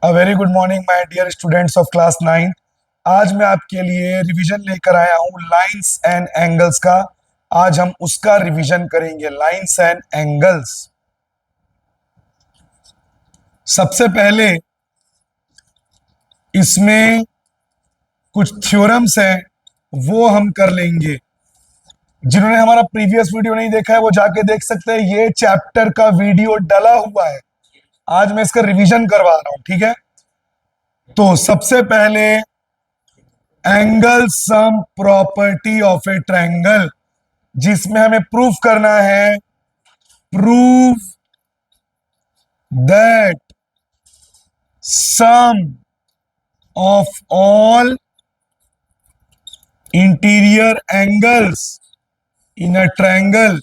A very good morning my dear students of class 9। आज मैं आपके लिए रिवीजन लेकर आया हूँ लाइंस एंड एंगल्स का। आज हम उसका रिवीजन करेंगे, लाइंस एंड एंगल्स। सबसे पहले इसमें कुछ थ्योरम्स हैं, वो हम कर लेंगे। जिन्होंने हमारा प्रीवियस वीडियो नहीं देखा है वो जाके देख सकते हैं, ये चैप्टर का वीडियो डला हुआ है। आज मैं इसका रिवीजन करवा रहा हूं, ठीक है। तो सबसे पहले angle sum property of a triangle, जिसमें हमें प्रूफ करना है, prove that sum of all interior angles in a triangle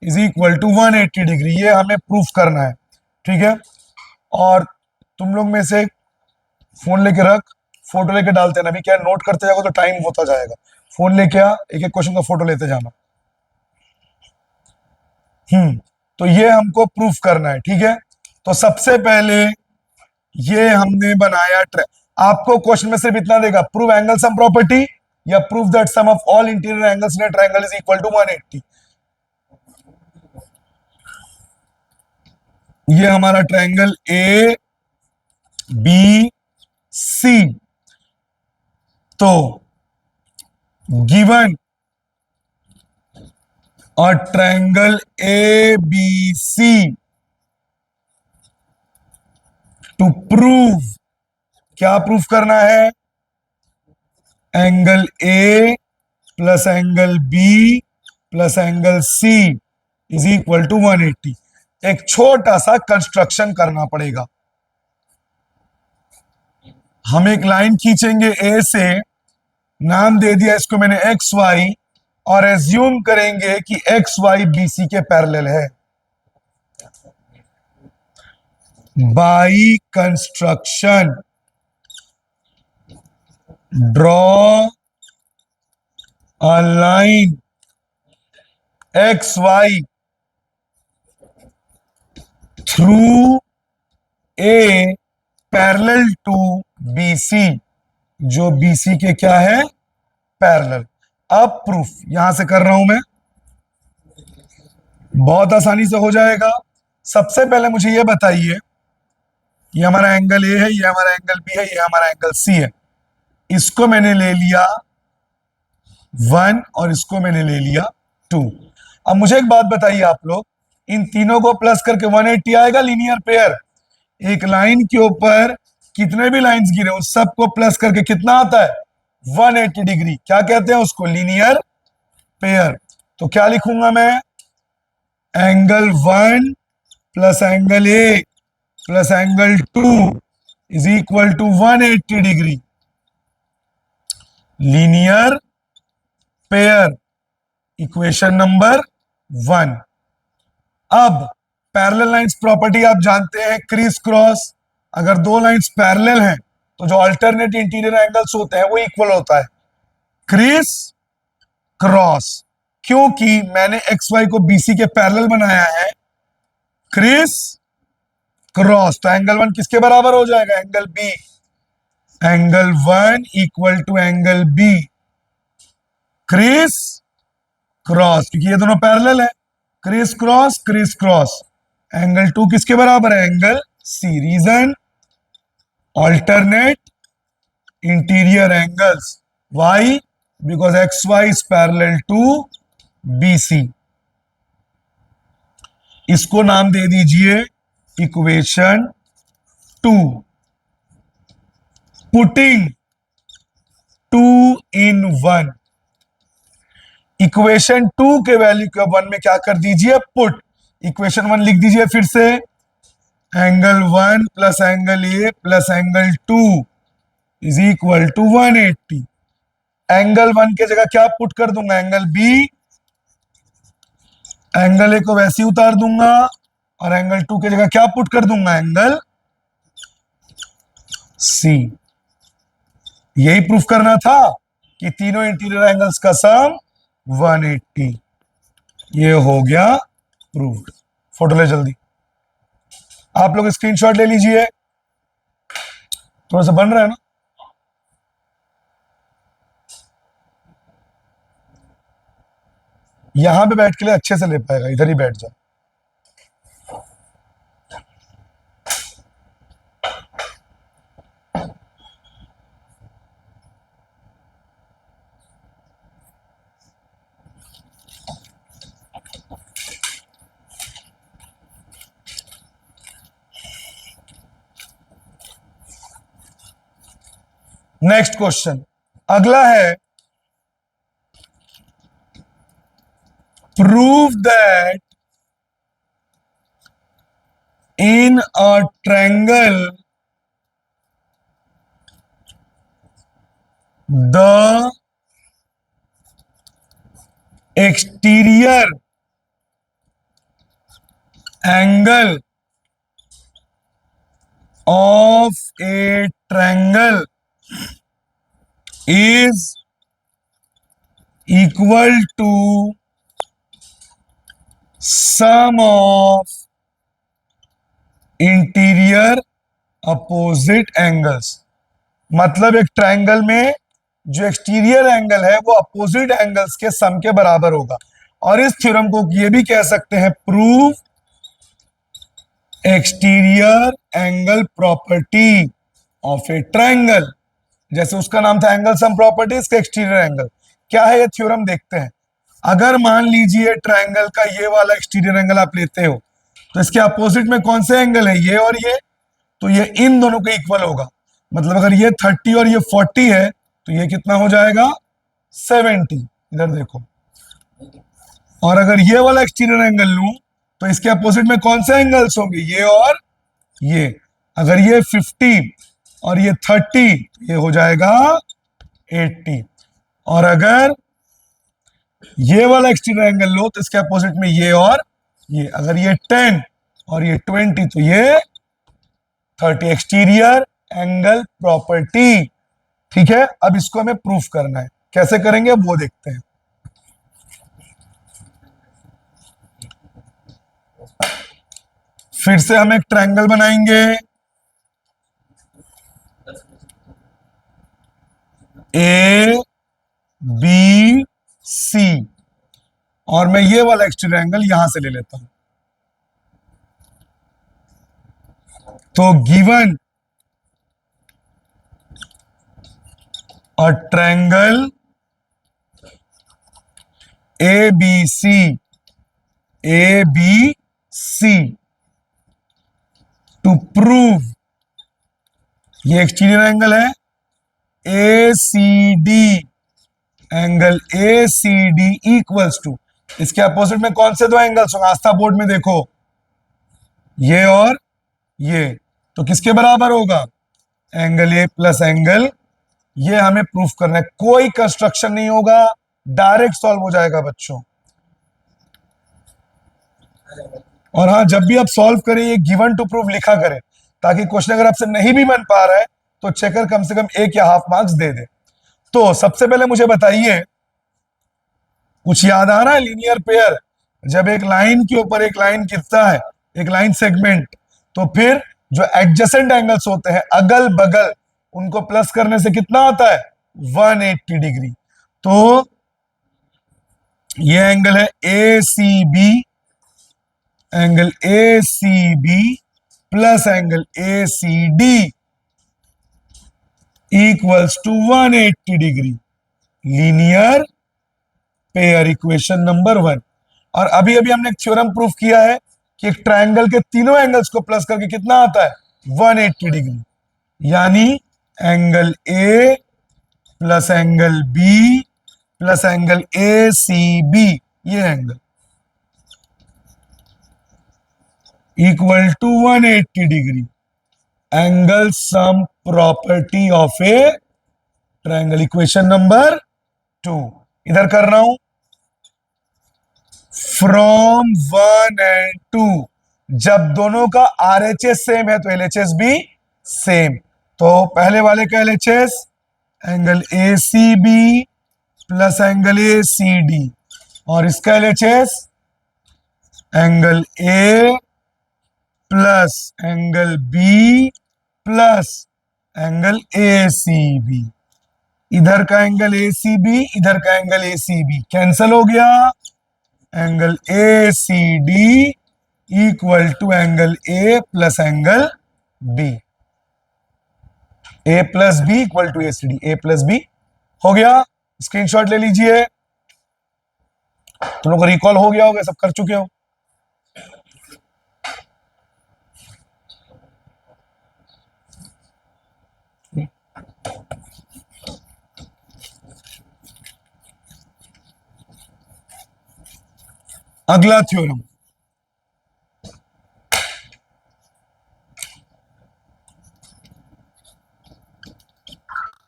is equal to 180 degree. ये हमें प्रूफ करना है, ठीक है। और तुम लोग में से फोन लेके रख, फोटो लेके डालते ना। अभी क्या नोट करते जाओगे तो टाइम होता जाएगा। फोन लेके आ, एक एक क्वेश्चन का फोटो लेते जाना। तो ये हमको प्रूफ करना है, ठीक है। तो सबसे पहले ये हमने बनाया आपको क्वेश्चन में सिर्फ इतना देगा, प्रूव एंगल सम प्रॉपर्टी या prove that sum of all interior angles in a triangle is equal to 180। ये हमारा ट्रायंगल ए बी सी। तो गिवन और triangle A B C to prove, क्या प्रूफ करना है? Angle A plus angle B plus angle C is equal to 180। एक छोटा सा कंस्ट्रक्शन करना पड़ेगा। हम एक लाइन खींचेंगे ए से, नाम दे दिया इसको मैंने एक्स वाई, और एज्यूम करेंगे कि एक्स वाई बी सी के पैरेलल है। By construction draw a line X Y through A parallel to BC, जो बीसी के क्या है? पैरेलल। अब प्रूफ यहां से कर रहा हूं मैं, बहुत आसानी से हो जाएगा। सबसे पहले मुझे यह बताइए, ये हमारा एंगल ए है, ये हमारा एंगल बी है, ये हमारा एंगल सी है। इसको मैंने ले लिया 1 और इसको मैंने ले लिया 2। अब मुझे एक बात बताइए आप लोग, इन तीनों को प्लस करके 180 आएगा लीनियर पेयर। एक लाइन के ऊपर कितने भी लाइंस गिरे उस सबको प्लस करके कितना आता है? 180 डिग्री। क्या कहते हैं उसको? Linear pair. तो क्या लिखूंगा मैं? Angle 1 plus angle A plus angle 2 is equal to 180 degree, linear pair. Equation number 1। अब पैरेलल लाइंस प्रॉपर्टी आप जानते हैं, क्रिस क्रॉस। अगर दो लाइंस पैरेलल हैं तो जो अल्टरनेट इंटीरियर एंगल्स होते हैं वो इक्वल होता है, क्रिस क्रॉस। क्योंकि मैंने एक्स वाई को बीसी के पैरेलल बनाया है, क्रिस क्रॉस, तो एंगल 1 किसके बराबर हो जाएगा? Angle B. Angle 1 equal to angle B criss cross, क्योंकि ये दोनों पैरेलल है। Criss cross criss cross. Angle 2 किसके बराबर है? Angle C. Reason alternate interior angles. Why? Because XY is parallel to BC. इसको नाम दे दीजिए इक्वेशन 2। पुटिंग 2 in 1, इक्वेशन 2 के वैल्यू को 1 में क्या कर दीजिए? पुट। इक्वेशन 1 लिख दीजिए फिर से, angle 1 plus angle A plus angle 2 is equal to 180। Angle 1 के जगह क्या पुट कर दूंगा? Angle B. एंगल ए को वैसे ही उतार दूंगा और एंगल 2 के जगह क्या पुट कर दूंगा? Angle C. यही प्रूफ करना था कि तीनों इंटीरियर एंगल्स का सम 180। ये हो गया प्रूव्ड। फोटो ले जल्दी, आप लोग स्क्रीनशॉट ले लीजिए। थोड़ा सा बन रहा है ना। यहां पे बैठ के लिए अच्छे से ले पाएगा, इधर ही बैठ जाओ। नेक्स्ट क्वेश्चन अगला है, prove that in a triangle the exterior angle of a triangle is equal to sum of interior opposite angles. मतलब एक ट्रायंगल में जो एक्सटीरियर एंगल है वो अपोजिट एंगल्स के सम के बराबर होगा। और इस थ्योरम को ये भी कह सकते हैं prove exterior angle property of a triangle. जैसे उसका नाम था एंगल सम प्रॉपर्टी, इसका एक्सटीरियर एंगल क्या है, ये थ्योरम देखते हैं। अगर मान लीजिए ट्रायंगल का ये वाला एक्सटीरियर एंगल आप लेते हो, तो इसके अपोजिट में कौन से एंगल है, ये और ये, तो ये इन दोनों के इक्वल होगा। मतलब अगर ये 30 और ये 40 है तो ये कितना हो जाएगा 70। इधर देखो। और अगर ये वाला एक्सटीरियर एंगल लूं तो इसके अपोजिट में कौन से एंगल्स होंगे, ये और ये। अगर ये 50 और ये 30 ये हो जाएगा 80। और अगर ये वाला एक्सटीरियर एंगल लो तो इसके अपोजिट में ये और ये। अगर ये 10 और ये 20 तो ये 30। Exterior angle property. ठीक है, अब इसको हमें प्रूफ करना है, कैसे करेंगे अब वो देखते हैं। फिर से हम एक ट्रायंगल बनाएंगे, ए बी सी, और मैं ये वाला एक्सटीरियर एंगल यहां से ले लेता हूं। तो given a triangle A B C to prove, ये एक्सटीरियर एंगल है A C D, angle A C D equals to, इसके अपोजिट में कौन से दो एंगल्स होंगे, आस्था बोर्ड में देखो, ये और ये, तो किसके बराबर होगा, एंगल ए प्लस एंगल, ये हमें प्रूफ करना है। कोई कंस्ट्रक्शन नहीं होगा, डायरेक्ट सॉल्व हो जाएगा बच्चों। और हाँ, जब भी आप सॉल्व करें ये गिवन टू प्रूफ लिखा करें, ताकि क्वेश्चन अगर आपसे नहीं भी बन पा रहा है तो चेकर कम से कम 1 या हाफ मार्क्स दे दे। तो सबसे पहले मुझे बताइए, कुछ याद आ रहा है लीनियर पेयर, जब एक लाइन के ऊपर एक लाइन गिरता है, एक लाइन सेगमेंट, तो फिर जो एडजेसेंट एंगल्स होते हैं अगल बगल, उनको प्लस करने से कितना आता है 180 डिग्री। तो ये एंगल है A C B, angle A C B plus angle A C D equals to 180 degree, linear pair, equation number 1। और अभी अभी हमने एक थ्योरम प्रूफ किया है कि एक ट्रायंगल के तीनों एंगल्स को प्लस करके कितना आता है 180 डिग्री, यानी angle A plus angle B plus angle A C B, ये angle equal to 180 degree, angle sum property of a triangle, equation number 2। इधर कर रहा हूं, फ्रॉम 1 एंड 2, जब दोनों का आरएचएस सेम है तो एलएचएस भी सेम। तो पहले वाले का LHS angle A C B plus angle A C D, और इसका LHS angle A plus angle B plus angle A C B, इधर का एंगल ए सी बी, इधर का angle A C B cancel हो गया। Angle A C D equal to angle A plus angle B. A plus B equal to A C D, A plus B हो गया। Screenshot ले लीजिए। तुम लोग को रिकॉल हो गया होगा, सब कर चुके हो। अगला theorem,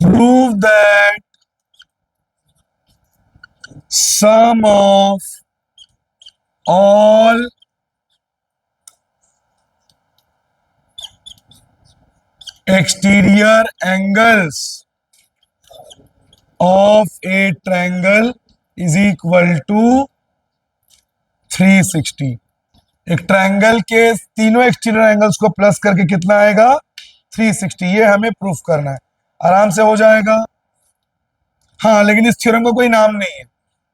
prove that sum of all exterior angles of a triangle is equal to 360। एक ट्रायंगल के तीनों एक्सटीरियर एंगल्स को प्लस करके कितना आएगा? 360। ये हमें प्रूफ करना है, आराम से हो जाएगा। हाँ, लेकिन इस थ्योरम का कोई नाम नहीं है।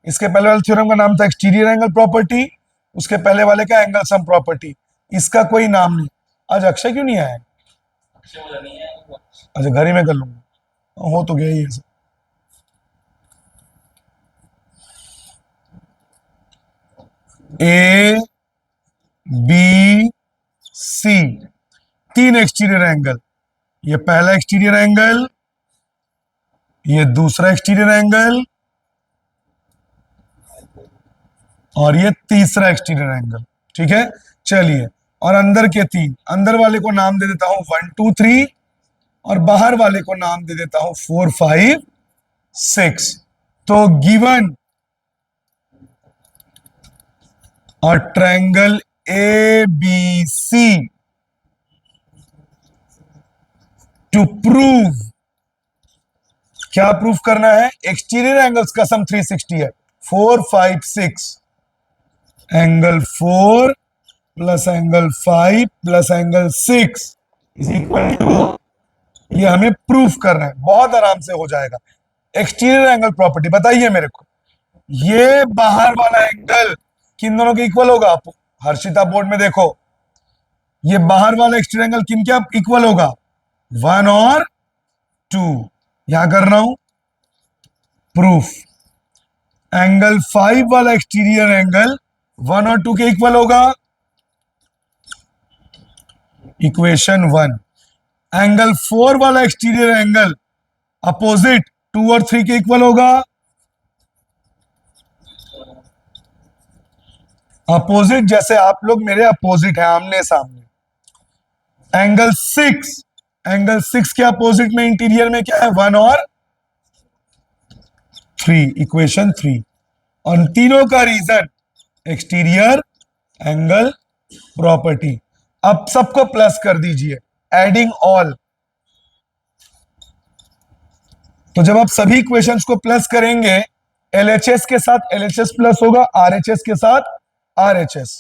इसके पहले वाले थ्योरम का नाम था एक्सटीरियर एंगल प्रॉपर्टी, उसके पहले वाले का एंगल सम प्रॉपर्टी। इसका कोई नाम नहीं। आज अक्षय क्यों नहीं आया? अच्छा, घर ही में कर लूंगा, हो तो गया ही है। ए बी सी, तीन एक्सटीरियर एंगल। ये पहला एक्सटीरियर एंगल, ये दूसरा एक्सटीरियर एंगल, और ये तीसरा एक्सटीरियर एंगल। ठीक है, चलिए। और अंदर के तीन, अंदर वाले को नाम दे देता हूं 1 2 3, और बाहर वाले को नाम दे देता हूं 4 5 6। तो गिवन और triangle A B C to prove, क्या प्रूफ करना है? एक्सटीरियर एंगल्स का सम 360 है। 4 5 6, एंगल 4 प्लस एंगल 5 प्लस एंगल 6 इज इक्वल टू, ये हमें प्रूफ करना है, बहुत आराम से हो जाएगा। एक्सटीरियर एंगल प्रॉपर्टी बताइए मेरे को, ये बाहर वाला एंगल किन दोनों के इक्वल होगा? आप हर्षिता बोर्ड में देखो, ये बाहर वाला एक्सटीरियर एंगल किन क्या इक्वल होगा? 1 और 2। यहां कर रहा हूं प्रूफ, एंगल 5 वाला एक्सटीरियर एंगल 1 और 2 के इक्वल होगा, इक्वेशन 1। एंगल 4 वाला एक्सटीरियर एंगल अपोजिट 2 और 3 के इक्वल होगा, अपोजिट जैसे आप लोग मेरे अपोजिट है, आमने सामने। एंगल 6, एंगल 6 के अपोजिट में इंटीरियर में क्या है? 1 और 3, इक्वेशन 3। और तीनों का रीजन एक्सटीरियर एंगल प्रॉपर्टी। अब सबको प्लस कर दीजिए, एडिंग ऑल। तो जब आप सभी इक्वेशंस को प्लस करेंगे, एलएचएस के साथ एलएचएस प्लस होगा, आरएचएस के साथ RHS.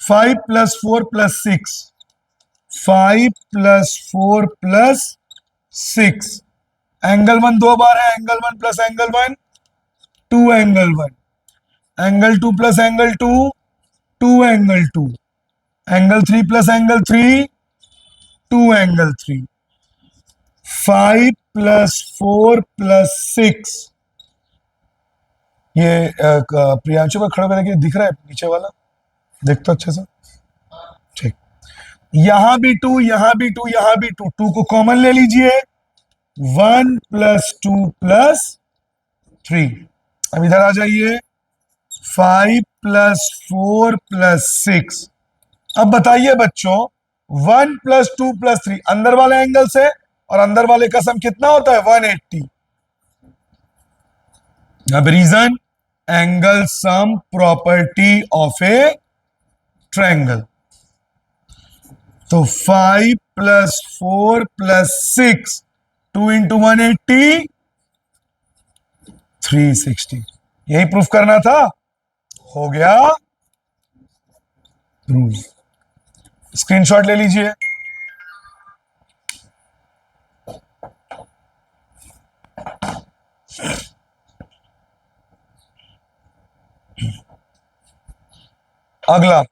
5 plus 4 plus 6, 5 plus 4 plus 6। Angle 1 दो बार है, angle 1 plus angle 1, 2 angle 1। Angle 2 plus angle 2, 2 angle 2। Angle 3 plus angle 3, 2 angle 3। 5 plus 4 plus 6। ये प्रियांशु का खड़ा करके दिख रहा है नीचे वाला, देख तो अच्छे से। ठीक, यहां भी 2, यहां भी 2, यहां भी 2, 2 को कॉमन ले लीजिए। 1 प्लस 2 प्लस 3। अब इधर आ जाइए, 5 प्लस 4 प्लस 6। अब बताइए बच्चों, 1 प्लस 2 प्लस 3 अंदर वाले एंगल से, और अंदर वाले का सम कितना होता है? 180। अब reason, angle sum property of a triangle. तो 5 प्लस 4 प्लस 6, 2 इंटू 180, 360। यही प्रूफ करना था, हो गया प्रूफ। स्क्रीनशॉट ले लीजिए। अगला,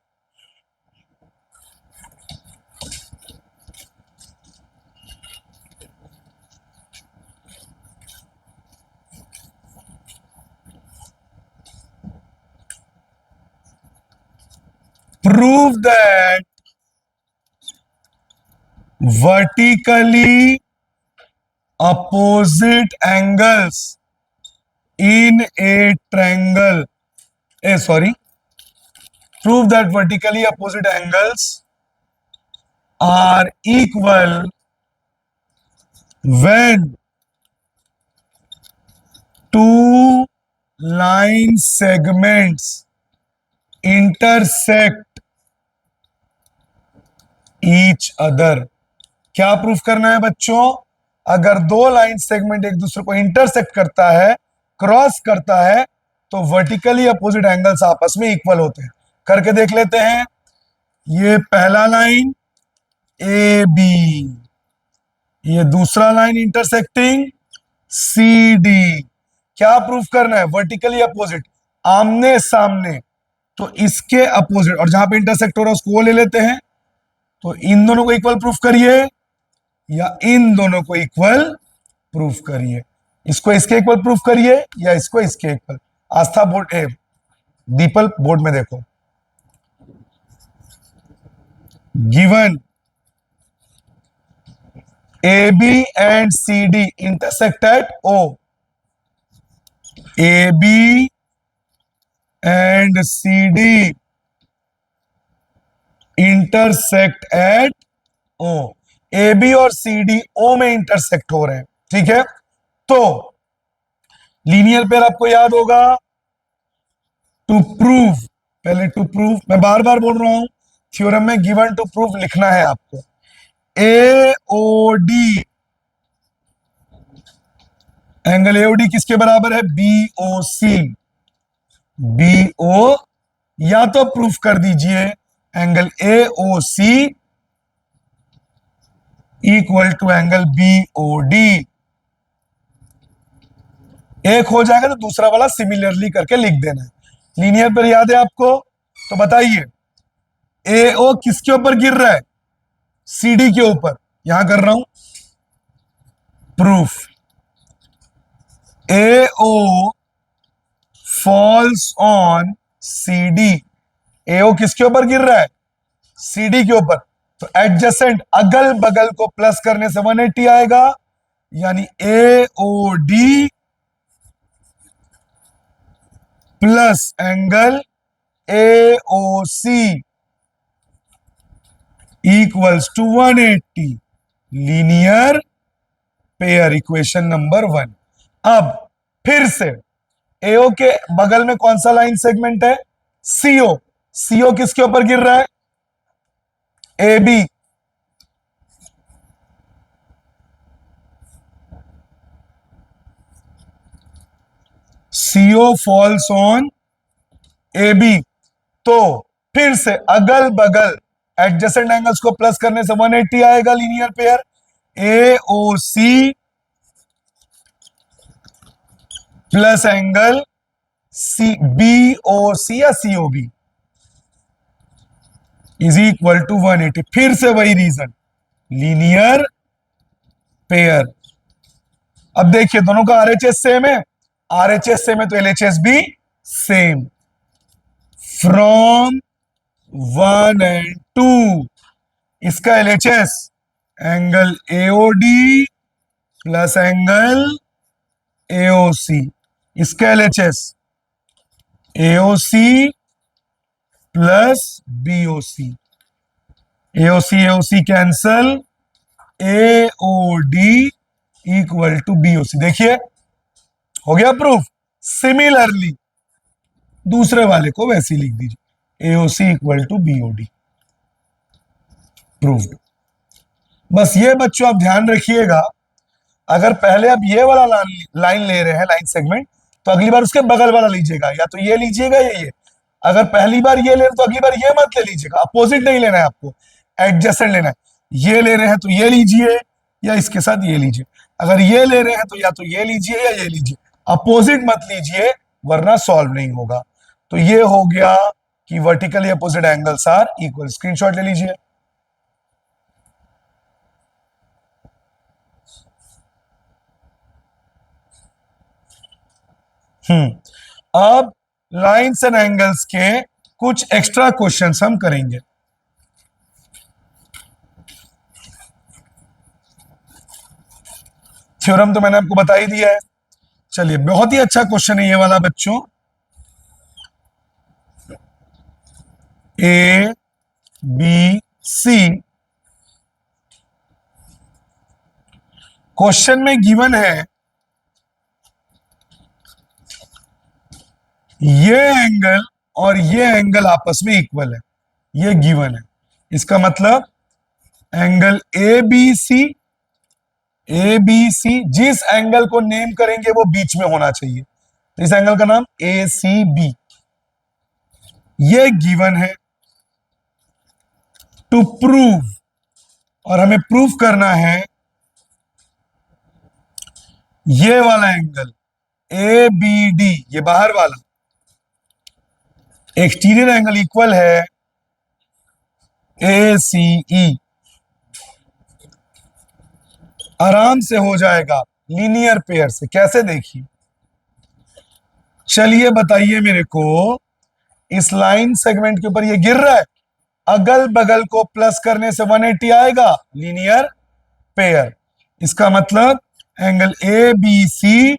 prove that vertically opposite angles in a triangle, prove that vertically opposite angles are equal when two line segments intersect each other. क्या प्रूफ करना है बच्चों? अगर दो लाइन सेगमेंट एक दूसरे को इंटरसेक्ट करता है, क्रॉस करता है, तो वर्टिकली अपोजिट एंगल्स आपस में इक्वल होते हैं। करके देख लेते हैं। ये पहला लाइन ए बी, ये दूसरा लाइन इंटरसेक्टिंग सी डी। क्या प्रूफ करना है? वर्टिकली अपोजिट, आमने सामने, तो इसके अपोजिट, और जहां पे इंटरसेक्ट हो रहा है उसको वो ले लेते हैं। तो इन दोनों को इक्वल प्रूफ करिए या इन दोनों को इक्वल प्रूफ करिए। इसको इसके इक्वल प्रूफ करिए या इसको इसके इक्वल। आस्था बोर्ड दीपल बोर्ड में देखो, given AB and CD intersect at O. AB and CD intersect at O. AB और CD O में इंटरसेक्ट हो रहे हैं, ठीक है। तो लीनियर पेयर आपको याद होगा, टू प्रूव, पहले टू प्रूव, मैं बार बार बोल रहा हूं, थ्योरम में गिवन टू प्रूव लिखना है आपको। AOD, एंगल AOD किसके बराबर है? BOC। BO, या तो प्रूफ कर दीजिए angle AOC equal to angle BOD। एक हो जाएगा तो दूसरा वाला सिमिलरली करके लिख देना है। लीनियर पर याद है आपको? तो बताइए AO किसके ऊपर गिर रहा है? CD के ऊपर। यहां कर रहा हूं proof, AO falls on CD। AO किसके ऊपर गिर रहा है? CD के ऊपर। तो एडजेसेंट, अगल बगल को प्लस करने से 180 आएगा, यानी AOD plus angle AOC equals to 180। Linear pair, equation number 1। अब फिर से AO के बगल में कौन सा लाइन सेगमेंट है? CO। CO किसके ऊपर गिर रहा है? AB। CO falls on AB। तो फिर से अगल बगल एडजेसेंट एंगल्स को प्लस करने से 180 आएगा। Linear pair AOC plus angle BOC या COB इज इक्वल टू 180। फिर से वही रीजन, लीनियर पेयर। अब देखिए दोनों का RHS सेम है, RHS सेम है तो LHS भी सेम। फ्रॉम 1 and 2, इसका LHS angle AOD plus angle AOC। इसका LHS AOC plus BOC। AOC AOC cancel, AOD equal to BOC। देखिए हो गया प्रूफ। सिमिलरली दूसरे वाले को वैसे लिख दीजिए, AOC equal to BOD, proved. बस ये बच्चों आप ध्यान रखिएगा, अगर पहले आप ये वाला लाइन ले रहे हैं, लाइन सेगमेंट, तो अगली बार उसके बगल वाला लीजिएगा, या तो ये लीजिएगा या ये। अगर पहली बार ये ले रहे तो अगली बार ये मत ले लीजिएगा। अपोजिट नहीं लेना है आपको, एडजेसेंट लेना है। ये ले रहे हैं तो ये लीजिए या इसके साथ ये लीजिए। अगर ये ले रहे हैं तो या तो ये लीजिए या ये लीजिए, अपोजिट मत लीजिए वरना सॉल्व नहीं होगा। तो ये हो गया कि vertically opposite angles are equal. Screenshot ले लीजिए। अब लाइंस एंड एंगल्स के कुछ एक्स्ट्रा क्वेश्चंस हम करेंगे। थ्योरम तो मैंने आपको बता ही दिया है। चलिए, बहुत ही अच्छा क्वेश्चन है ये वाला बच्चों। ए बी सी, क्वेश्चन में गिवन है ये एंगल और ये एंगल आपस में इक्वल है, ये गिवन है। इसका मतलब एंगल ए बी सी जिस एंगल को नेम करेंगे वो बीच में होना चाहिए, तो इस एंगल का नाम ए सी बी, ये गिवन है। टू प्रूव, और हमें प्रूव करना है ये वाला एंगल ए बी डी, ये बाहर वाला एक्सटीरियर एंगल इक्वल है ए सी ई। आराम से हो जाएगा लीनियर पेयर से। कैसे, देखिए। चलिए बताइए मेरे को, इस लाइन सेगमेंट के ऊपर ये गिर रहा है, अगल बगल को प्लस करने से 180 आएगा, लीनियर पेयर। इसका मतलब angle A B C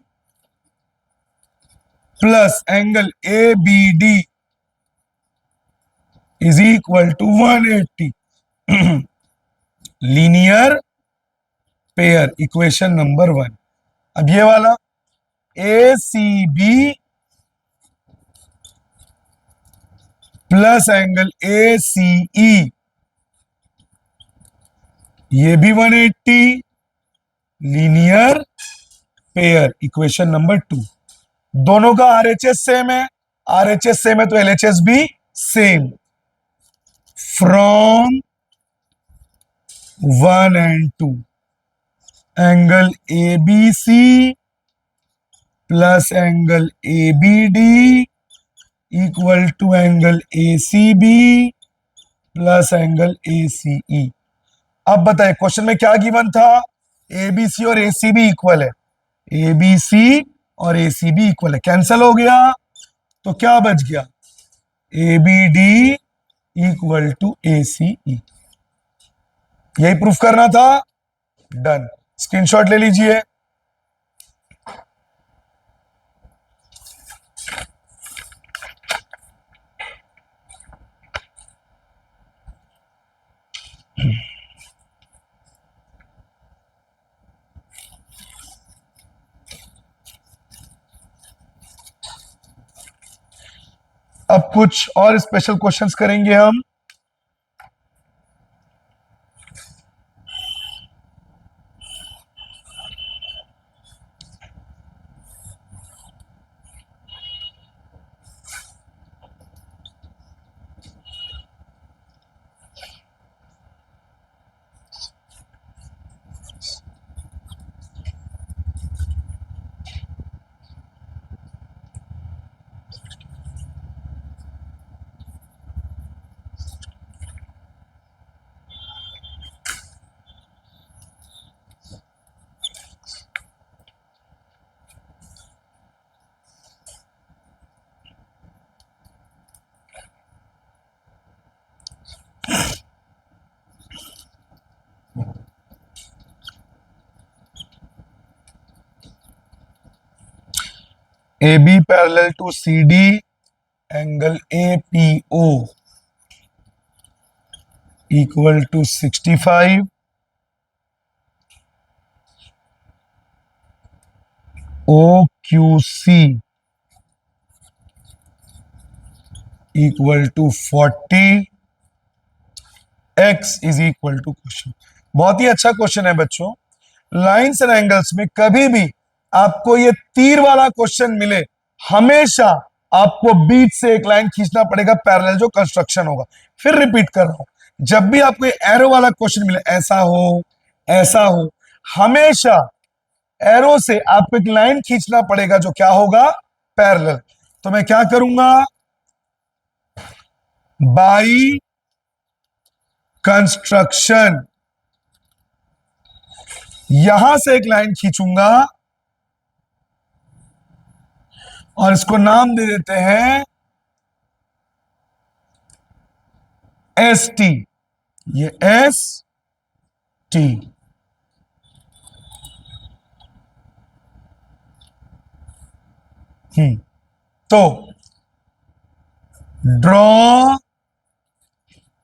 plus angle A B D is equal to 180। Linear pair, equation number 1। अब ये वाला A C B plus angle A C E, ये भी 180, लीनियर पेयर, इक्वेशन नंबर 2। दोनों का आरएचएस सेम है, आरएचएस सेम है तो एलएचएस भी same. From 1 and 2, angle A B C plus angle A B D equal to angle A C B plus angle A C E. अब बताइए question में क्या गिवन था? ए बी सी और ए सी बी इक्वल है, ए B C और A C B equal है, cancel हो गया तो क्या बच गया? A B D equal to A C E. यही प्रूफ करना था। डन, स्क्रीनशॉट ले लीजिए। अब कुछ और स्पेशल क्वेश्चंस करेंगे हम। A B parallel to C D, angle A P O equal to 65, O Q C equal to 40, x is equal to question. बहुत ही अच्छा क्वेश्चन है बच्चों। लाइंस एंड एंगल्स में कभी भी आपको ये तीर वाला क्वेश्चन मिले, हमेशा आपको बीच से एक लाइन खींचना पड़ेगा, पैरेलल जो कंस्ट्रक्शन होगा। फिर रिपीट कर रहा हूं, जब भी आपको एरो वाला क्वेश्चन मिले, ऐसा हो, हमेशा एरो से आपको एक लाइन खींचना पड़ेगा जो क्या होगा? पैरेलल। तो मैं क्या करूंगा, बाई कंस्ट्रक्शन, यहां से एक लाइन खींचूंगा और इसको नाम दे देते हैं एस टी, ये एस टी। तो draw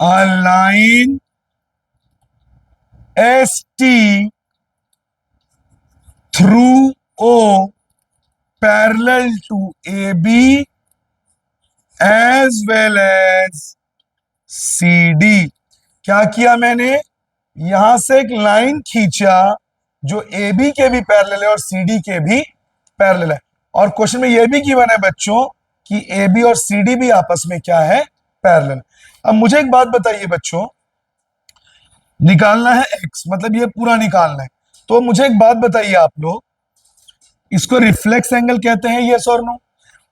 a line S T through O parallel to A B as well as C D. क्या किया मैंने, यहां से एक लाइन खींचा जो ए बी के भी पैरेलल है और सी डी के भी पैरेलल है। और क्वेश्चन में यह भी गिवन है बच्चों कि ए बी और सी डी भी आपस में क्या है, पैरेलल। अब मुझे एक बात बताइए बच्चों, निकालना है एक्स, मतलब ये पूरा निकालना है। तो मुझे एक बात बताइए आप लोग, इसको रिफ्लेक्स एंगल कहते हैं, यस और नो?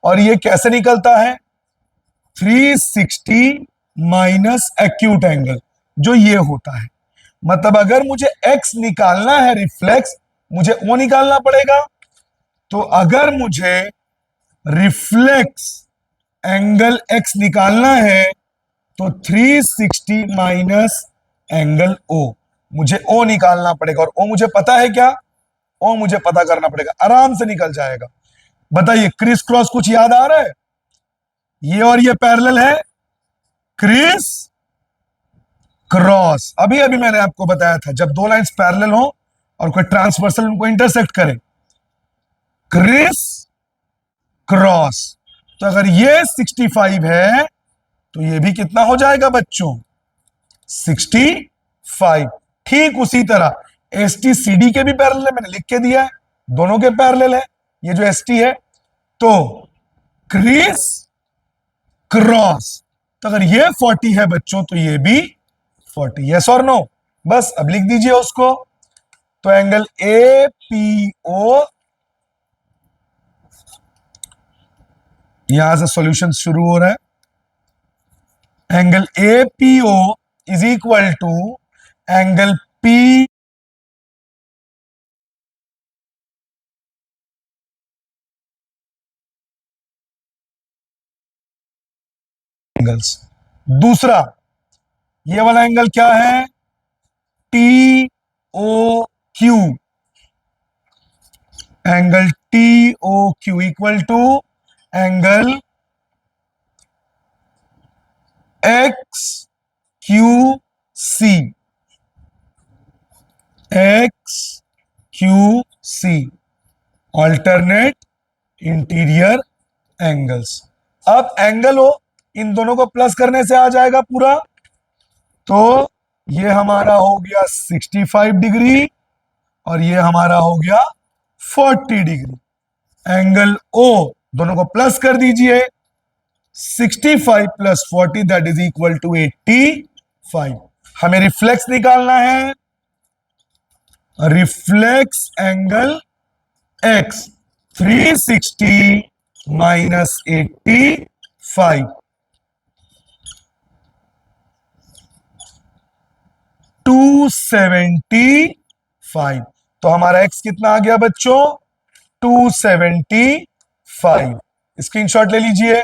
और ये कैसे निकलता है, 360 माइनस एक्यूट एंगल, जो ये होता है। मतलब अगर मुझे x निकालना है रिफ्लेक्स, मुझे o निकालना पड़ेगा। तो अगर मुझे रिफ्लेक्स एंगल x निकालना है तो 360 माइनस एंगल o, मुझे o निकालना पड़ेगा। और o मुझे पता है क्या, o मुझे पता करना पड़ेगा, आराम से निकल जाएगा। बताइए क्रिस क्रॉस कुछ याद आ रहा है, ये और ये पैरेलल है, क्रिस क्रॉस। अभी अभी मैंने आपको बताया था, जब दो लाइंस पैरेलल हो और कोई ट्रांसवर्सल उनको इंटरसेक्ट करे, क्रिस क्रॉस। तो अगर ये 65 है तो ये भी कितना हो जाएगा बच्चों, 65। ठीक उसी तरह एस टी सी डी के भी पैरेलल है, मैंने लिख के दिया है, दोनों के पैरेलल है ये जो एस टी है। तो क्रिस क्रॉस, तो अगर ये 40 है बच्चों तो ये भी 40, यस और नो? बस अब लिख दीजिए उसको। तो एंगल ए पी ओ, यहां से सॉल्यूशन शुरू हो रहा है। Angle A P O is equal to angle P angles. दूसरा ये वाला एंगल क्या है, T O Q, angle T O Q equal to angle x Q C, x Q C, alternate interior angles. अब एंगल हो, इन दोनों को प्लस करने से आ जाएगा पूरा। तो ये हमारा हो गया 65 डिग्री और ये हमारा हो गया 40 डिग्री। एंगल ओ दोनों को प्लस कर दीजिए, 65 plus 40 that is equal to 85। हमें रिफ्लेक्स निकालना है, रिफ्लेक्स एंगल एक्स, 360 माइनस 85, 275। तो हमारा एक्स कितना आ गया बच्चों, 275। स्क्रीनशॉट ले लीजिए।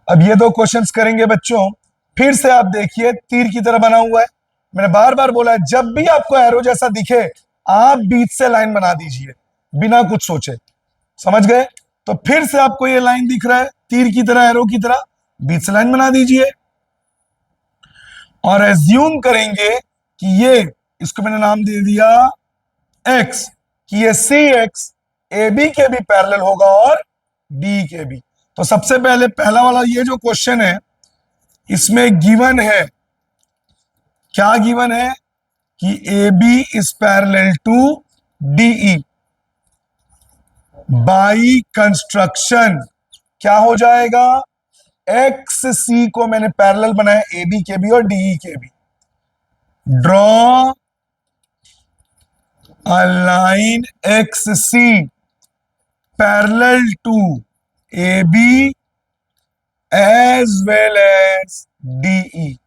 अब ये दो क्वेश्चंस करेंगे बच्चों, फिर से आप देखिए तीर की तरह बना हुआ है। मैंने बार बार बोला है, जब भी आपको एरो जैसा दिखे आप बीच से लाइन बना दीजिए बिना कुछ सोचे, समझ गए? तो फिर से आपको ये लाइन दिख रहा है तीर की तरह, एरो की तरह, बीच से लाइन बना दीजिए और एज्यूम करेंगे कि ये, इसको मैंने नाम दे दिया एक्स, कि ये सी एक्स ए बी के भी पैरेलल होगा और डी के भी। तो सबसे पहले पहला वाला ये जो क्वेश्चन है इसमें गिवन है, क्या गिवन है, कि A B is parallel to DE. By construction क्या हो जाएगा, एक्स सी को मैंने पैरेलल बनाया ए बी के भी और डीई के भी। Draw a line x C parallel to A B as well as DE,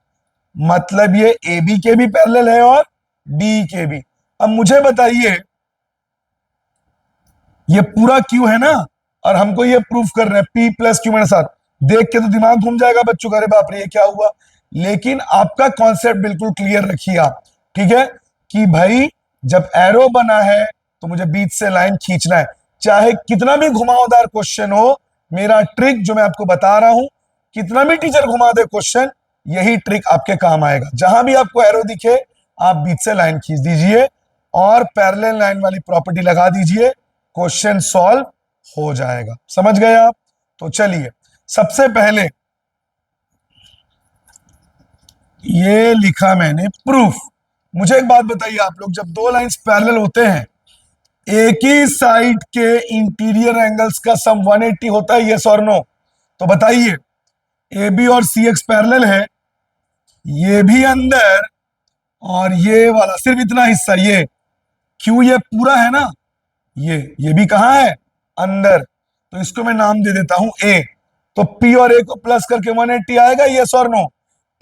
मतलब ये ए बी के भी पैरेलल है और डी के भी। अब मुझे बताइए, ये पूरा क्यू है ना, और हमको ये प्रूफ कर रहे हैं P plus Q minus R. देख के तो दिमाग घूम जाएगा बच्चों का, अरे बाप रे ये क्या हुआ। लेकिन आपका कॉन्सेप्ट बिल्कुल क्लियर रखिए आप, ठीक है, कि भाई जब एरो बना है तो मुझे बीच से लाइन खींचना है, चाहे कितना भी घुमावदार क्वेश्चन हो। मेरा ट्रिक जो मैं आपको बता रहा हूं, कितना भी टीचर घुमा दे क्वेश्चन, यही ट्रिक आपके काम आएगा। जहां भी आपको एरो दिखे, आप बीच से लाइन खींच दीजिए और पैरेलल लाइन वाली प्रॉपर्टी लगा दीजिए, क्वेश्चन सॉल्व हो जाएगा। समझ गए आप? तो चलिए, सबसे पहले ये लिखा मैंने प्रूफ। मुझे एक बात बताइए आप लोग, जब दो लाइंस पैरेलल होते हैं, एक ही साइड के इंटीरियर एंगल्स का सम 180 होता है, यस और नो? तो बताइए, ए बी और सी एक्स पैरेलल है, ये भी अंदर और ये वाला सिर्फ इतना हिस्सा, ये क्यू ये पूरा है ना, ये भी कहां है? अंदर। तो इसको मैं नाम दे देता हूं ए। तो पी और ए को प्लस करके 180 आएगा, यस और नो?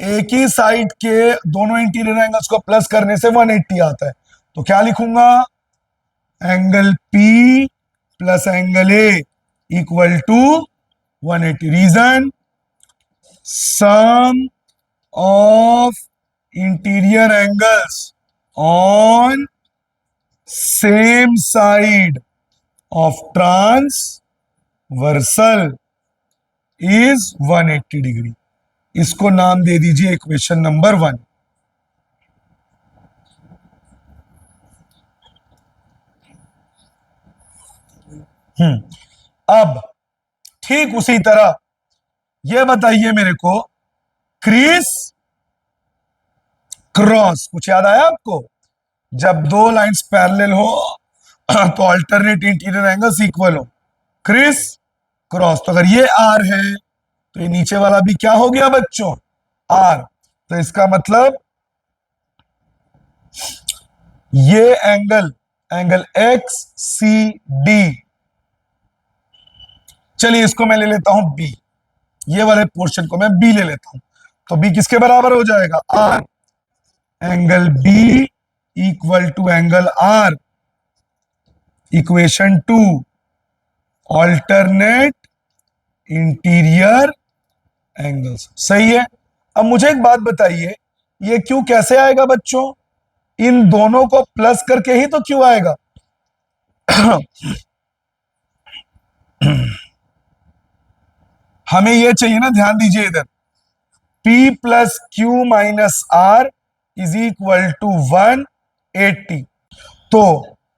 एक ही साइड के दोनों इंटीरियर एंगल्स को प्लस करने से 180 आता है। तो क्या लिखूंगा? Angle P plus angle A equal to 180। Reason, sum of interior angles on same side of transversal is 180 degree. इसको नाम दे दीजिए इक्वेशन नंबर 1। अब ठीक उसी तरह यह बताइए मेरे को, क्रीज क्रॉस, कुछ याद आया आपको? जब दो लाइंस पैरेलल हो तो अल्टरनेट इंटीरियर एंगल्स इक्वल हो, क्रिस क्रॉस। तो अगर ये आर है तो ये नीचे वाला भी क्या हो गया बच्चों? आर। तो इसका मतलब ये angle, angle x C D, चलिए इसको मैं ले लेता हूं बी, ये वाले पोर्शन को मैं बी ले लेता हूं। तो बी किसके बराबर हो जाएगा? R. Angle B equal to angle R, equation 2, alternate interior angles. सही है। अब मुझे एक बात बताइए, ये क्यू कैसे आएगा बच्चों? इन दोनों को प्लस करके ही तो क्यू आएगा। हमें ये चाहिए ना, ध्यान दीजिए इधर, P plus Q minus R is equal to 180। तो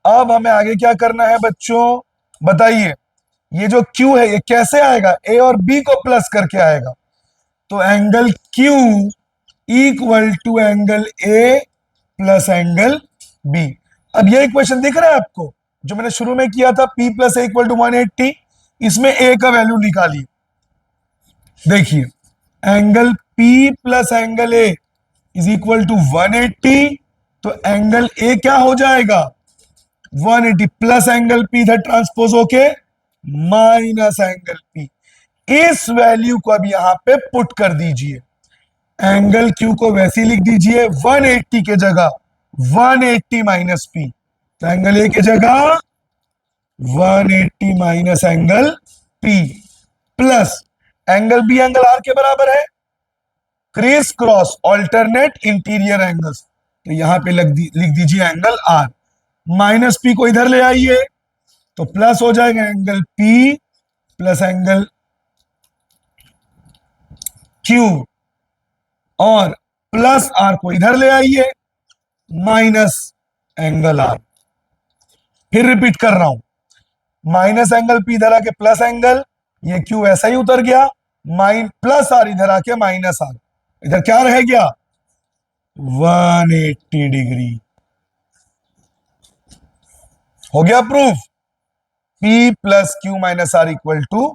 अब हमें आगे क्या करना है बच्चों, बताइए। ये जो Q है ये कैसे आएगा? A और B को प्लस करके आएगा। तो angle Q equal to angle A plus angle B। अब ये इक्वेशन दिख रहा है आपको, जो मैंने शुरू में किया था, P plus A equal to 180। इसमें A का वैल्यू निकालिए। देखिए, angle P plus angle A is equal to 180। तो एंगल A क्या हो जाएगा? 180 प्लस एंगल P था ट्रांसपोज होके माइनस एंगल P। इस वैल्यू को अब यहां पे पुट कर दीजिए, एंगल Q को वैसे लिख दीजिए 180 के जगह 180 माइनस P। तो एंगल A की जगह 180 minus angle P plus angle B angle R के बराबर है, criss cross alternate interior angles. तो यहां पे लिख दीजिए एंगल R। माइनस P को इधर ले आइए तो प्लस हो जाएगा angle P plus angle Q, और प्लस R को इधर ले आइए, माइनस एंगल R। फिर रिपीट कर रहा हूं, माइनस एंगल P इधर आके प्लस एंगल, ये Q ऐसा ही उतर गया, प्लस R इधर आके माइनस R, इधर क्या रह गया? 180 डिग्री। हो गया proof, P plus Q minus R equal to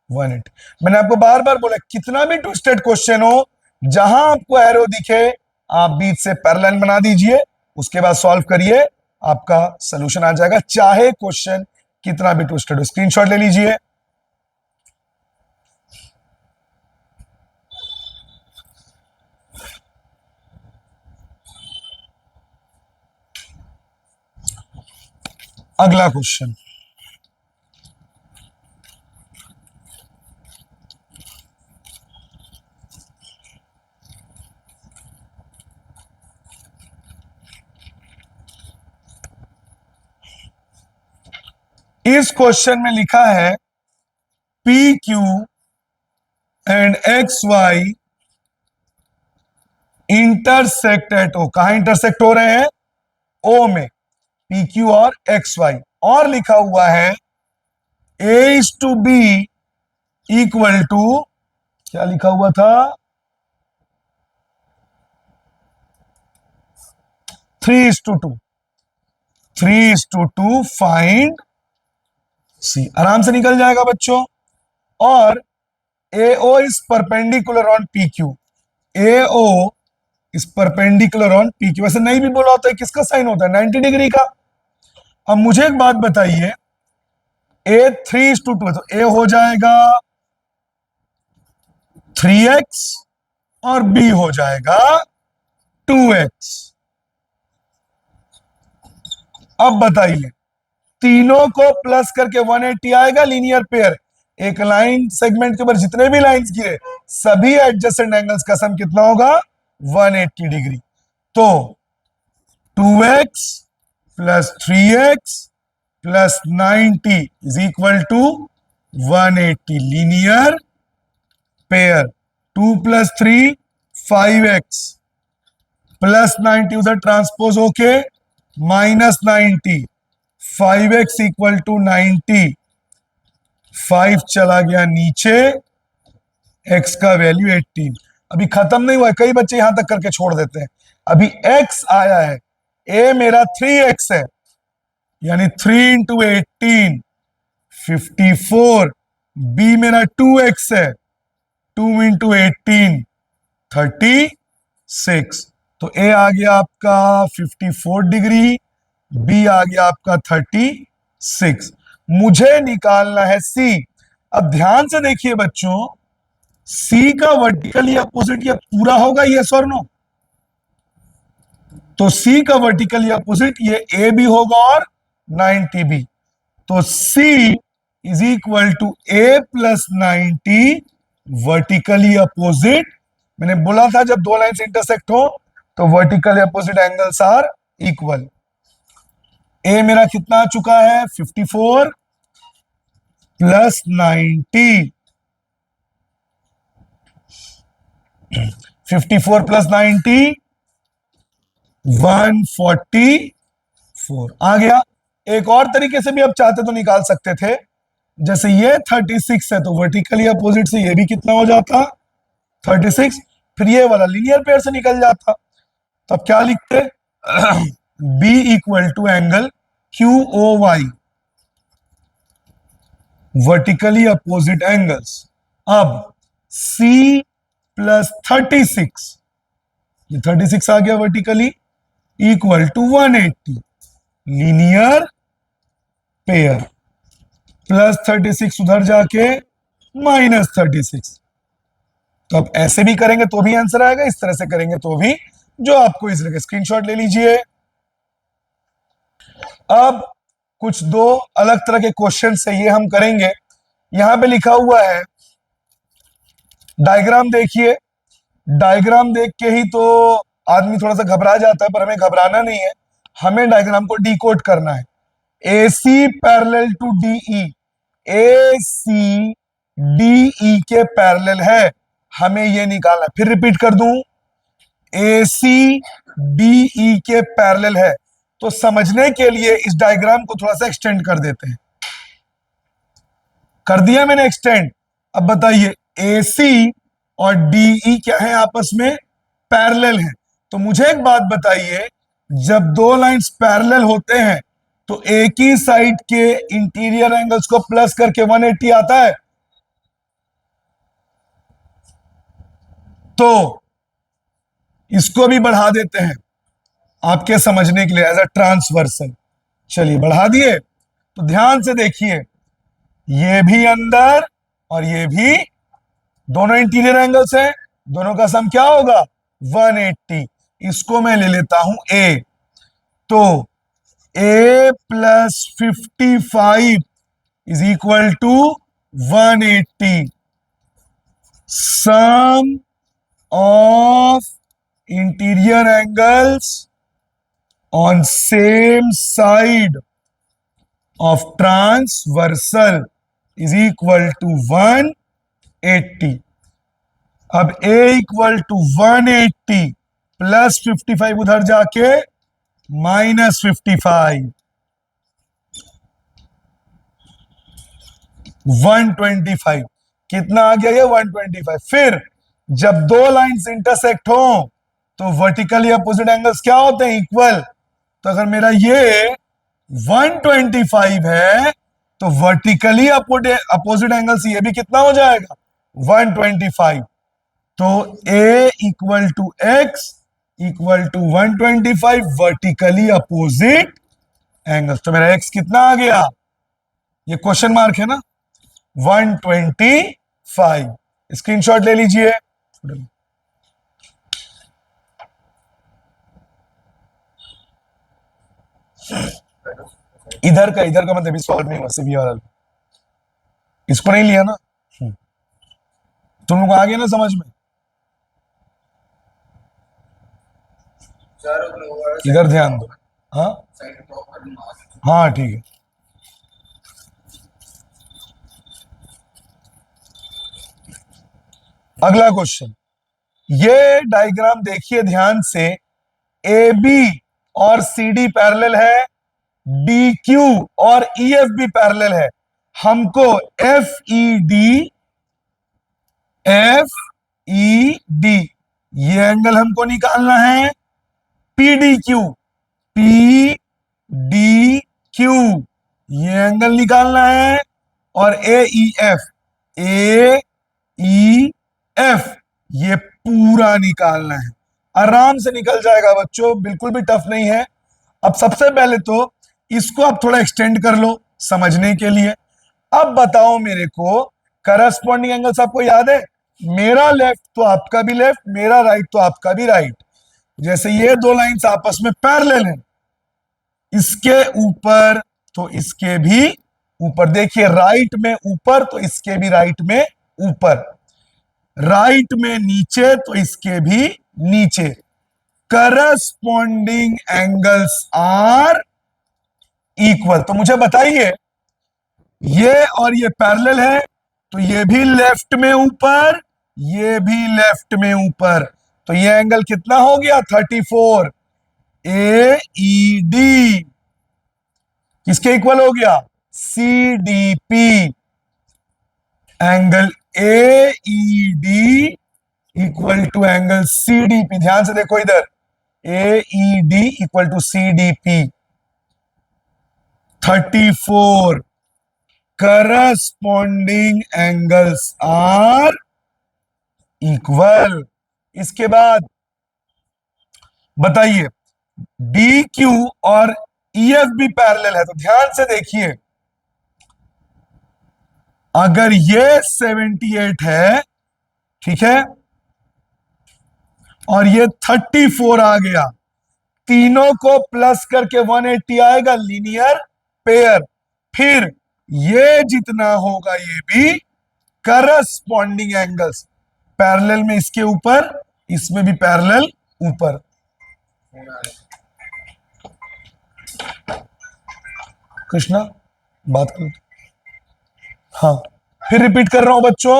180। मैंने आपको बार बार बोला, कितना भी ट्विस्टेड क्वेश्चन हो, जहां आपको एरो दिखे, आप बीच से पैरेलल बना दीजिए, उसके बाद सॉल्व करिए, आपका सोल्यूशन आ जाएगा, चाहे क्वेश्चन कितना भी ट्विस्टेड हो। स्क्रीनशॉट ले लीजिए। अगला क्वेश्चन, इस क्वेश्चन में लिखा है P Q and X Y intersect at O. कहां इंटरसेक्ट हो रहे हैं? ओ में, पी क्यू और एक्स वाई। और लिखा हुआ है A is to B equal to, क्या लिखा हुआ था? 3:2। 3:2 फाइंड सी। आराम से निकल जाएगा बच्चों। और AO is perpendicular on PQ। AO is perpendicular on PQ। वैसे नहीं भी बोला होता है, किसका साइन होता है? 90 डिग्री का। अब मुझे एक बात बताइए, A 3:2 है तो A हो जाएगा 3x और B हो जाएगा 2x। अब बताइए, तीनों को प्लस करके 180 आएगा लीनियर पेयर। एक लाइन सेगमेंट के ऊपर जितने भी लाइंस गिरे सभी एडजेसेंट एंगल्स का सम कितना होगा? 180 डिग्री। तो 2x plus 3x plus 90 is equal to 180 linear pair. 2 plus 3 5x plus 90 उधर ट्रांसपोज होके माइनस 90, 5x इक्वल टू 90। 5 चला गया नीचे, x का वैल्यू 18। अभी खत्म नहीं हुआ है, कई बच्चे यहां तक करके छोड़ देते हैं। अभी x आया है, a मेरा 3x है, यानी 3 इंटू 18 54। b मेरा 2x है, 2 इंटू 18 36। तो a आ गया आपका 54 डिग्री, b आ गया आपका 36। मुझे निकालना है c। अब ध्यान से देखिए बच्चों, c का वर्टिकली अपोजिट ये पूरा होगा, यस और नो? तो c का वर्टिकली अपोजिट ये a भी होगा और 90 भी। तो c is equal to a plus 90 vertically opposite. मैंने बोला था जब दो लाइंस इंटरसेक्ट हो तो vertically opposite angles are equal. a मेरा कितना आ चुका है? 54 प्लस 90। 54 प्लस 90 144 आ गया। एक और तरीके से भी आप चाहते तो निकाल सकते थे, जैसे ये 36 है तो वर्टिकली अपोजिट से ये भी कितना हो जाता? 36। फिर ये वाला लीनियर पेयर से निकल जाता। तो अब क्या लिखते? B equal to angle QOY, vertically opposite angles. अब C प्लस 36, ये 36 आ गया vertically, equal to 180 linear pair. Plus 36 उधर जाके माइनस 36। तो अब ऐसे भी करेंगे तो भी आंसर आएगा, इस तरह से करेंगे तो भी। जो आपको इस लगे स्क्रीनशॉट ले लीजिए। अब कुछ दो अलग तरह के क्वेश्चन से ये हम करेंगे। यहां पे लिखा हुआ है, डायग्राम देखिए। डायग्राम देख के ही तो आदमी थोड़ा सा घबरा जाता है, पर हमें घबराना नहीं है, हमें डायग्राम को डिकोड करना है। AC parallel to DE, AC DE के पैरेलल है, हमें ये निकालना। फिर रिपीट कर दूं, AC DE के पैरेलल है। तो समझने के लिए इस डायग्राम को थोड़ा सा एक्सटेंड कर देते हैं। कर दिया मैंने एक्सटेंड। अब बताइए, AC और DE क्या है? आपस में पैरेलल है। तो मुझे एक बात बताइए, जब दो लाइंस पैरेलल होते हैं तो एक ही साइड के इंटीरियर एंगल्स को प्लस करके 180 आता है। तो इसको भी बढ़ा देते हैं आपके समझने के लिए, एज अ ट्रांसवर्सल। चलिए बढ़ा दिए। तो ध्यान से देखिए, ये भी अंदर और ये भी, दोनों इंटीरियर एंगल्स हैं, दोनों का सम क्या होगा? 180। इसको मैं ले लेता हूं A। तो A plus 55 is equal to 180. Sum of interior angles on same side of transversal is equal to 180. अब a इक्वल टू 180 प्लस 55 उधर जाके माइनस 55, 125. कितना आ गया ये 125. फिर जब दो लाइंस इंटरसेक्ट हो तो वर्टिकली अपोजिट एंगल्स क्या होते हैं? इक्वल. तो अगर मेरा ये 125 है तो वर्टिकली अपोजिट एंगल्स ये भी कितना हो जाएगा? 125. तो a equal to x equal to 125 vertically opposite angles. तो मेरा x कितना आ गया? ये क्वेश्चन मार्क है ना, 125. स्क्रीनशॉट ले लीजिए. इधर का मतलब सॉल्व नहीं हुआ, सिर्फ वाला. इसको नहीं लिया ना. तुम लोग आ गए ना समझ में? इधर ध्यान दो. हाँ हाँ ठीक है. अगला क्वेश्चन. ये डायग्राम देखिए ध्यान से. ए बी और सी डी पैरेलल है, डी क्यू और ई एफ भी पैरेलल है. हमको एफ ई डी ये एंगल हमको निकालना है. पी डी क्यू ये एंगल निकालना है. और ए ई एफ ये पूरा निकालना है. आराम से निकल जाएगा बच्चों, बिल्कुल भी टफ नहीं है. अब सबसे पहले तो इसको आप थोड़ा एक्सटेंड कर लो समझने के लिए. अब बताओ मेरे को, करस्पॉन्डिंग एंगल्स आपको याद है? मेरा लेफ्ट तो आपका भी लेफ्ट, मेरा राइट तो आपका भी राइट. जैसे ये दो लाइंस आपस में पैरेलल हैं, इसके ऊपर तो इसके भी ऊपर. देखिए राइट में ऊपर तो इसके भी राइट में ऊपर, राइट में नीचे तो इसके भी नीचे. Corresponding angles are equal. तो मुझे बताइए, ये और ये पैरेलल है तो ये भी लेफ्ट में ऊपर, ये भी लेफ्ट में ऊपर. तो ये एंगल कितना हो गया? 34. ए ई डी किसके इक्वल हो गया? C D P. Angle A E D equal to angle C D P. ध्यान से देखो इधर, A E D equal to C D P. 34. Corresponding angles are equal. इसके बाद बताइए, डी क्यू और ई एफ भी पैरेलल है. तो ध्यान से देखिए, अगर ये 78 है, ठीक है, और ये 34 आ गया, तीनों को प्लस करके 180 आएगा, लीनियर पेयर. फिर ये जितना होगा ये भी करस्पॉन्डिंग एंगल्स. पैरेलल में इसके ऊपर, इसमें भी पैरेलल ऊपर. कृष्णा बात कर. हाँ, फिर रिपीट कर रहा हूं बच्चों,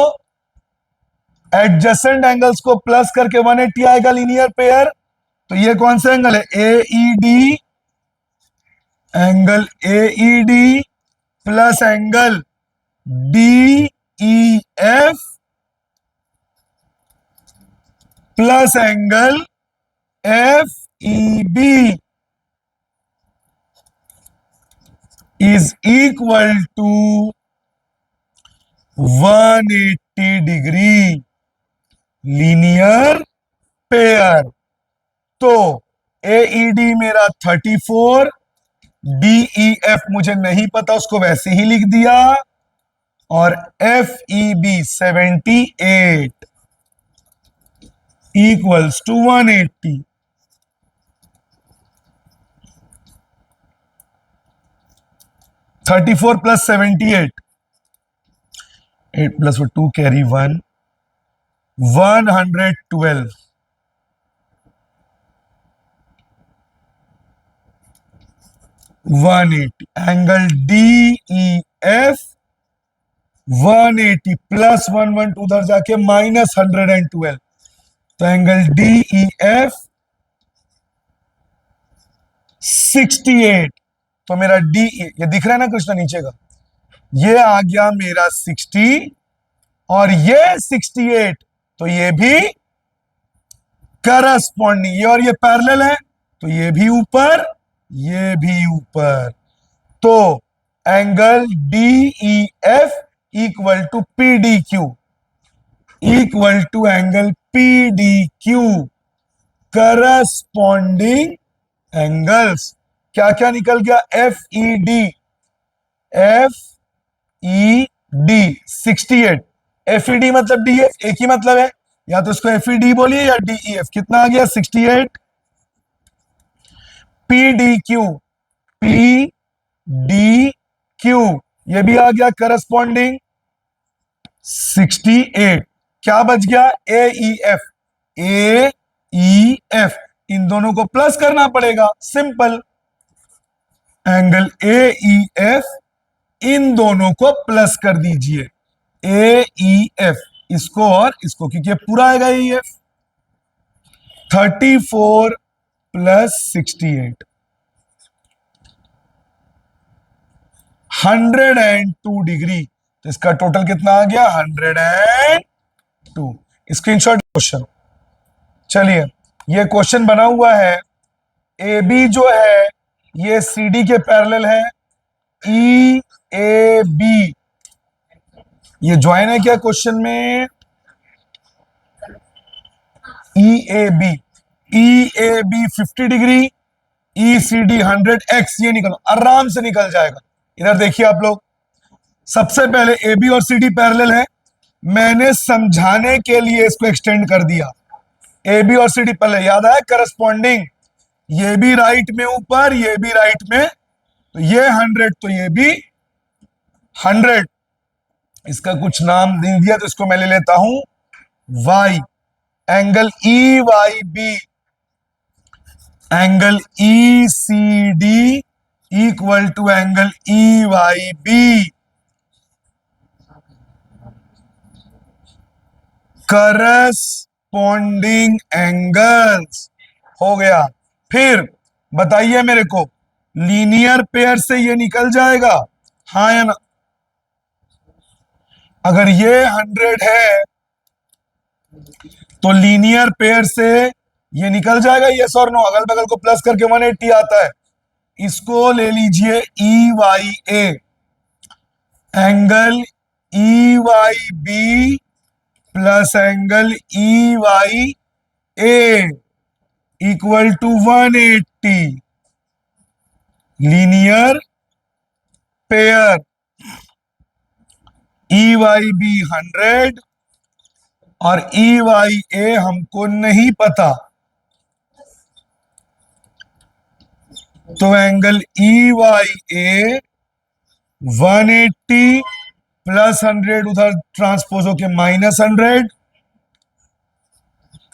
एडजेसेंट एंगल्स को प्लस करके 180 आएगा, लीनियर पेयर. तो ये कौन सा एंगल है? A E D. Angle A E D plus angle D E F plus angle F E B is equal to 180 degree, linear pair. तो ए ई डी मेरा 34, डी ई एफ मुझे नहीं पता, उसको वैसे ही लिख दिया, और F E B 78 equals to 180. 34 plus 78, 8 plus 2 carry 1, 112, 180, angle D E F 180 plus 112 उधर जाके -112, तो एंगल डी ई एफ 68, तो मेरा डी ये दिख रहा है ना कृष्णा नीचे का, ये आ गया मेरा 60 और ये 68, तो ये भी करस्पॉन्डिंग, ये और ये पैरेलल है, तो ये भी ऊपर, ये भी ऊपर, तो angle D E F equal to P D Q, equal to angle P D Q, corresponding angles. क्या क्या निकल गया? F E D, F E D 68, F E D मतलब डी एफ, एक ही मतलब है, या तो इसको एफ ई डी बोलिए या डी ई एफ। कितना आ गया? 68, P D Q, P D Q, ये भी आ गया करस्पॉन्डिंग 68। क्या बच गया? ए ई एफ, ए ई एफ, इन दोनों को प्लस करना पड़ेगा, simple, angle A E F, इन दोनों को प्लस कर दीजिए, ए ई एफ, इसको और इसको, क्योंकि ये पूरा आएगा ए ई एफ। 34 प्लस 68, 102 डिग्री, तो इसका टोटल कितना आ गया? 102। Screenshot question. चलिए, ये क्वेश्चन बना हुआ है, ए बी जो है ये सी डी के पैरेलल है, ई ए बी, ये ज्वाइन है क्या क्वेश्चन में? E A B, E A B 50 degree, E C D 100 X, ये निकल आराम से निकल जाएगा। इधर देखिए आप लोग, सबसे पहले ए बी और सी डी पैरेलल है, मैंने समझाने के लिए इसको एक्सटेंड कर दिया, ए बी और सी डी पहले, याद आया करस्पॉन्डिंग, ये भी राइट में ऊपर, ये भी राइट में, तो ये 100, तो ये भी 100, इसका कुछ नाम नहीं दिया तो इसको मैं ले लेता हूं y, angle E Y B, angle E C D equal to angle E Y B, corresponding angles हो गया। फिर बताइए मेरे को, लीनियर पेयर से ये निकल जाएगा, हाँ या ना? अगर ये 100 है तो लीनियर पेयर से ये निकल जाएगा, यस और नो? अगल बगल को प्लस करके 180 आता है, इसको ले लीजिए E Y A, angle E Y B plus angle E Y A equal to 180, linear pair, E Y B 100 और ई वाई ए हमको नहीं पता, तो angle E Y A 180 plus 100 उधर ट्रांसपोज होके -100,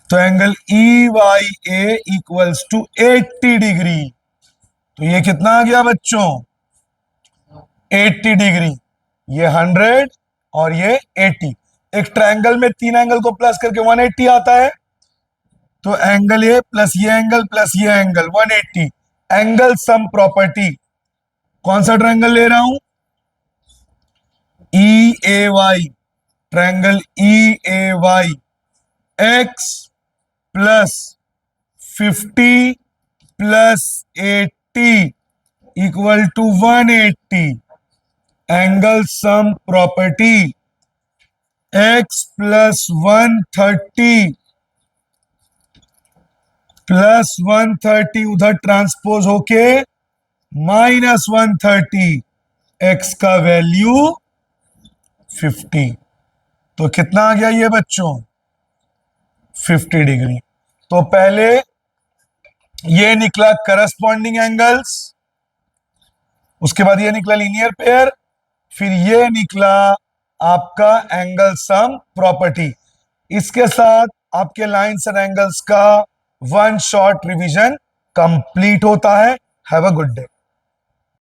तो angle E Y A equals to 80 degree. तो ये कितना आ गया बच्चों? 80 डिग्री, ये 100 और ये 80। एक ट्रायंगल में तीन एंगल को प्लस करके 180 आता है, तो एंगल ए प्लस ये एंगल प्लस ये एंगल 180, एंगल सम प्रॉपर्टी। कौन सा ट्रायंगल ले रहा हूं? E A Y, triangle E A Y, X plus 50 plus 80 equal to 180, angle sum property, X plus 130 plus 130 उधर ट्रांसपोज होके -130, एक्स का वैल्यू 50, तो कितना आ गया ये बच्चों? 50 डिग्री। तो पहले ये निकला करस्पॉन्डिंग एंगल्स, उसके बाद ये निकला लीनियर पेयर, फिर ये निकला आपका एंगल सम प्रॉपर्टी। इसके साथ आपके लाइंस एंड एंगल्स का वन शॉर्ट रिवीजन कंप्लीट होता है। Have a good day.